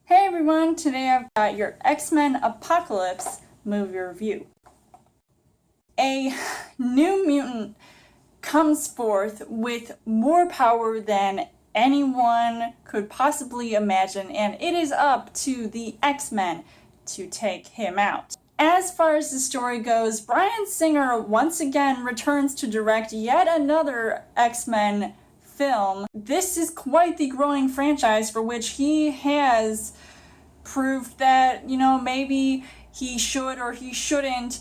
Hey everyone, today I've got your X-Men Apocalypse movie review. A new mutant comes forth with more power than anyone could possibly imagine, and it is up to the X-Men to take him out. As far as the story goes, Bryan Singer once again returns to direct yet another X-Men film. This is quite the growing franchise for which he has proved that, maybe he should or he shouldn't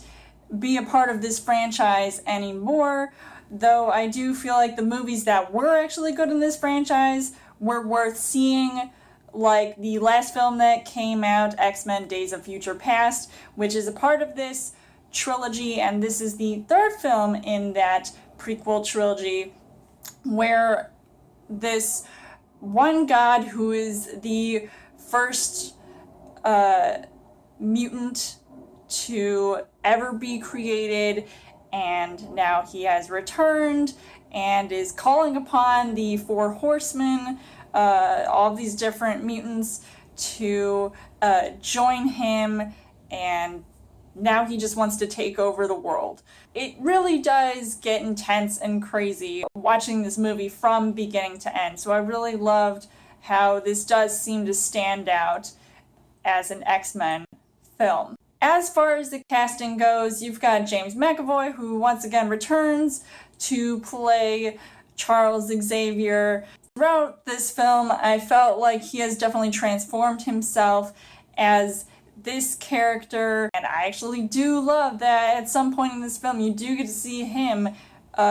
be a part of this franchise anymore. Though I do feel like the movies that were actually good in this franchise were worth seeing, like the last film that came out, X-Men Days of Future Past, which is a part of this trilogy, and this is the third film in that prequel trilogy, where this one god who is the first mutant to ever be created, and now he has returned and is calling upon the Four Horsemen, all these different mutants, to join him, and now he just wants to take over the world. It really does get intense and crazy watching this movie from beginning to end, so I really loved how this does seem to stand out as an X-Men film. As far as the casting goes, you've got James McAvoy, who once again returns to play Charles Xavier. Throughout this film, I felt like he has definitely transformed himself as this character, and I actually do love that at some point in this film you do get to see him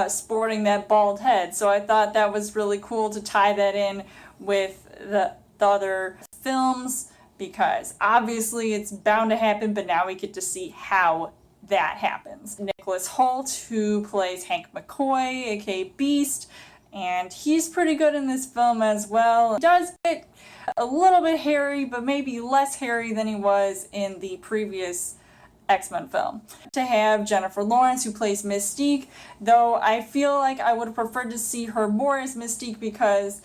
sporting that bald head, so I thought that was really cool to tie that in with the other films, because obviously it's bound to happen, but now we get to see how that happens. Nicholas Hoult, who plays Hank McCoy, aka Beast, and he's pretty good in this film as well. He does get a little bit hairy, but maybe less hairy than he was in the previous X-Men film. To have Jennifer Lawrence, who plays Mystique, though I feel like I would have preferred to see her more as Mystique, because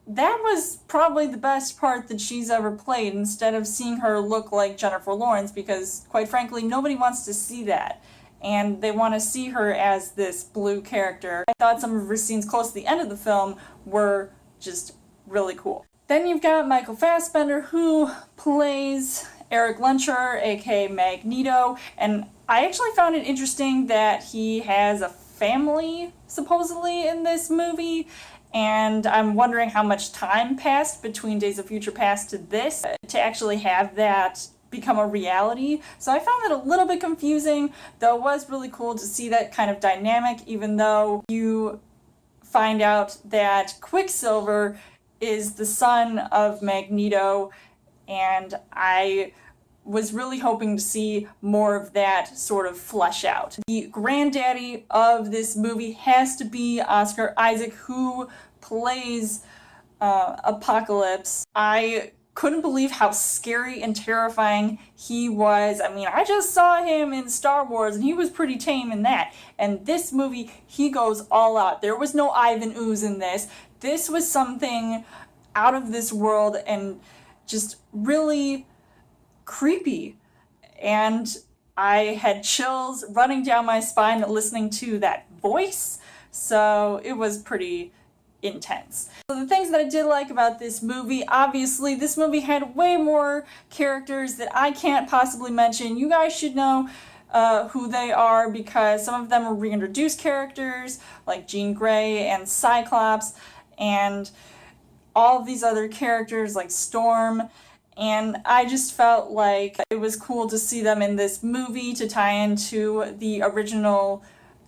that was probably the best part that she's ever played, instead of seeing her look like Jennifer Lawrence, because quite frankly nobody wants to see that, and they want to see her as this blue character. I thought some of her scenes close to the end of the film were just really cool. Then you've got Michael Fassbender, who plays Eric Lehnsherr, aka Magneto, and I actually found it interesting that he has a family, supposedly, in this movie, and I'm wondering how much time passed between Days of Future Past to this to actually have that become a reality. So I found that a little bit confusing, though it was really cool to see that kind of dynamic, even though you find out that Quicksilver is the son of Magneto, and I was really hoping to see more of that sort of flesh out. The granddaddy of this movie has to be Oscar Isaac, who plays Apocalypse. I couldn't believe how scary and terrifying he was. I mean, I just saw him in Star Wars and he was pretty tame in that. And this movie, he goes all out. There was no Ivan Ooze in this. This was something out of this world and just really creepy, and I had chills running down my spine listening to that voice, so it was pretty intense. So the things that I did like about this movie, obviously this movie had way more characters that I can't possibly mention. You guys should know who they are, because some of them are reintroduced characters like Jean Grey and Cyclops, and all of these other characters like Storm. And I just felt like it was cool to see them in this movie to tie into the original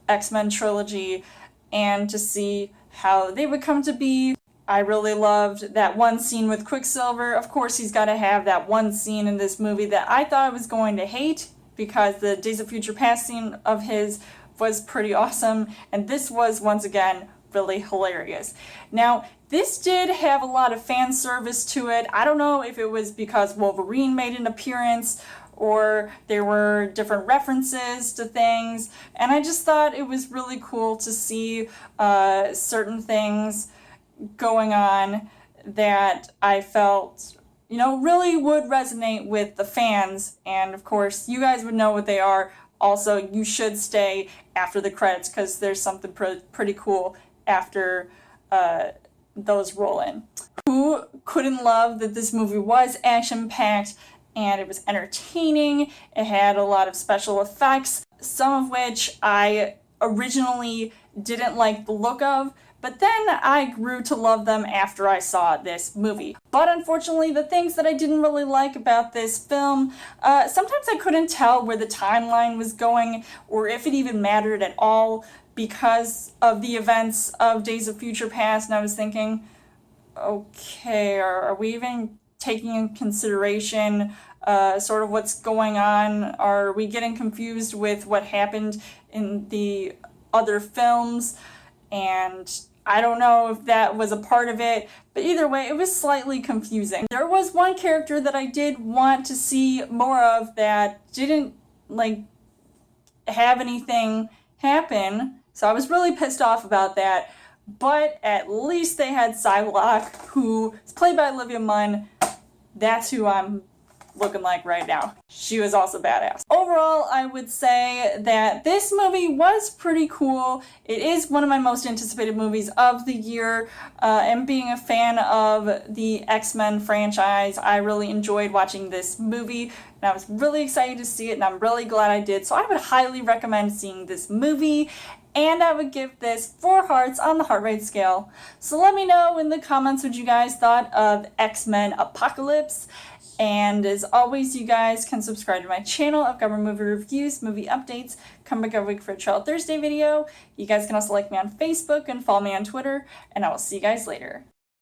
X-Men trilogy and to see how they would come to be. I really loved that one scene with Quicksilver. Of course, he's got to have that one scene in this movie that I thought I was going to hate, because the Days of Future Past scene of his was pretty awesome, and this was, once again, really hilarious. Now, this did have a lot of fan service to it. I don't know if it was because Wolverine made an appearance or there were different references to things, and I just thought it was really cool to see certain things going on that I felt really would resonate with the fans. And of course, you guys would know what they are. Also, you should stay after the credits because there's something pretty cool after those roll in. Who couldn't love that this movie was action-packed and it was entertaining? It had a lot of special effects, some of which I originally didn't like the look of, but then I grew to love them after I saw this movie. But unfortunately, the things that I didn't really like about this film, sometimes I couldn't tell where the timeline was going or if it even mattered at all because of the events of Days of Future Past, and I was thinking, okay, are we even taking in consideration sort of what's going on? Are we getting confused with what happened in the other films? And I don't know if that was a part of it, but either way, it was slightly confusing. There was one character that I did want to see more of that didn't, have anything happen, so I was really pissed off about that. But at least they had Psylocke, who is played by Olivia Munn. That's who I'm looking like right now. She was also badass. Overall, I would say that this movie was pretty cool. It is one of my most anticipated movies of the year, and being a fan of the X-Men franchise, I really enjoyed watching this movie, and I was really excited to see it, and I'm really glad I did. So I would highly recommend seeing this movie, and I would give this 4 hearts on the heart rate scale. So let me know in the comments what you guys thought of X-Men Apocalypse. And as always, you guys can subscribe to my channel. I've got more movie reviews, movie updates, come back every week for a Trail Thursday video. You guys can also like me on Facebook and follow me on Twitter, and I will see you guys later.